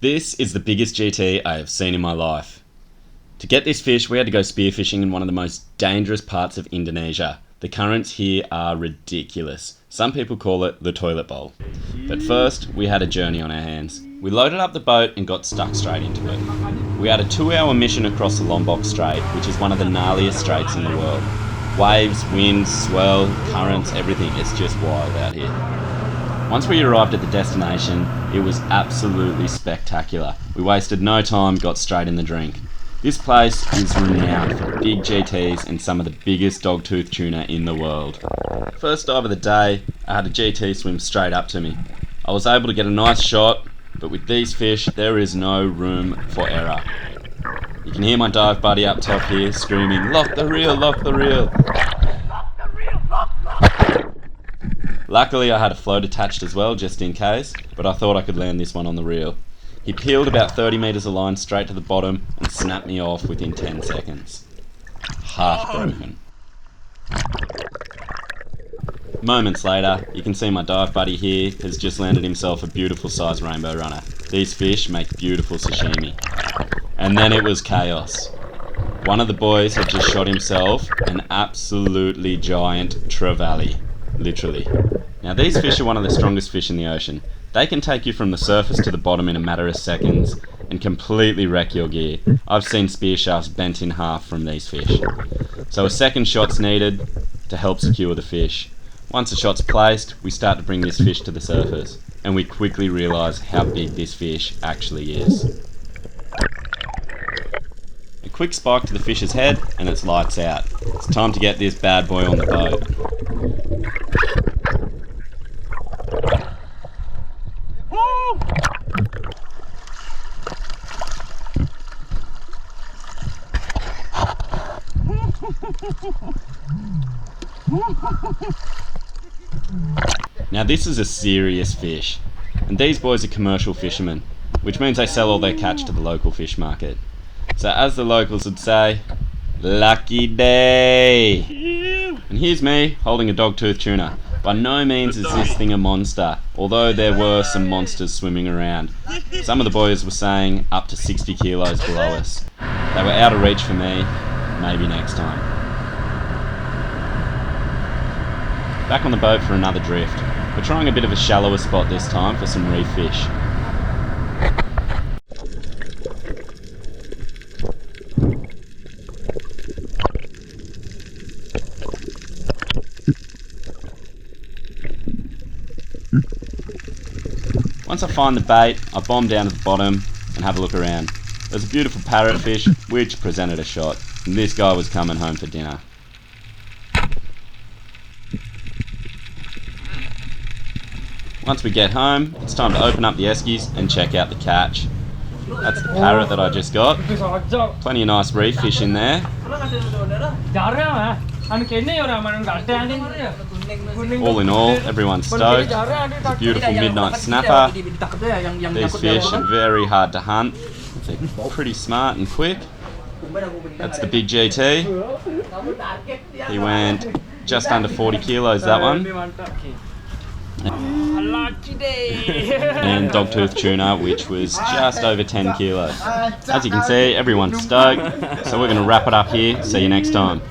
This is the biggest GT I have seen in my life. To get this fish, we had to go spearfishing in one of the most dangerous parts of Indonesia. The currents here are ridiculous. Some people call it the toilet bowl. But first, we had a journey on our hands. We loaded up the boat and got stuck straight into it. We had a 2-hour mission across the Lombok Strait, which is one of the gnarliest straits in the world. Waves, winds, swell, currents, everything. It's just wild out here. Once we arrived at the destination, it was absolutely spectacular. We wasted no time, got straight in the drink. This place is renowned for big GTs and some of the biggest dogtooth tuna in the world. First dive of the day, I had a GT swim straight up to me. I was able to get a nice shot, but with these fish, there is no room for error. You can hear my dive buddy up top here screaming, "Lock the reel, lock the reel." Luckily I had a float attached as well, just in case, but I thought I could land this one on the reel. He peeled about 30 metres of line straight to the bottom and snapped me off within 10 seconds. Heartbroken. Moments later, you can see my dive buddy here has just landed himself a beautiful sized rainbow runner. These fish make beautiful sashimi. And then it was chaos. One of the boys had just shot himself an absolutely giant trevally. Literally. Now these fish are one of the strongest fish in the ocean. They can take you from the surface to the bottom in a matter of seconds and completely wreck your gear. I've seen spear shafts bent in half from these fish. So a second shot's needed to help secure the fish. Once the shot's placed, we start to bring this fish to the surface, and we quickly realise how big this fish actually is. A quick spike to the fish's head and it's lights out. It's time to get this bad boy on the boat. Now this is a serious fish, and these boys are commercial fishermen, which means they sell all their catch to the local fish market. So as the locals would say, lucky day! And here's me holding a dogtooth tuna. By no means is this thing a monster, although there were some monsters swimming around. Some of the boys were saying up to 60 kilos below us. They were out of reach for me, maybe next time. Back on the boat for another drift. We're trying a bit of a shallower spot this time for some reef fish. Once I find the bait, I bomb down to the bottom and have a look around. There's a beautiful parrotfish which presented a shot, and this guy was coming home for dinner. Once we get home, it's time to open up the eskies and check out the catch. That's the parrot that I just got. Plenty of nice reef fish in there. All in all, everyone's stoked. It's a beautiful midnight snapper. These fish are very hard to hunt. They're pretty smart and quick. That's the big GT. He went just under 40 kilos, that one. And dogtooth tuna, which was just over 10 kilos. As you can see, everyone's stoked. So we're going to wrap it up here. See you next time.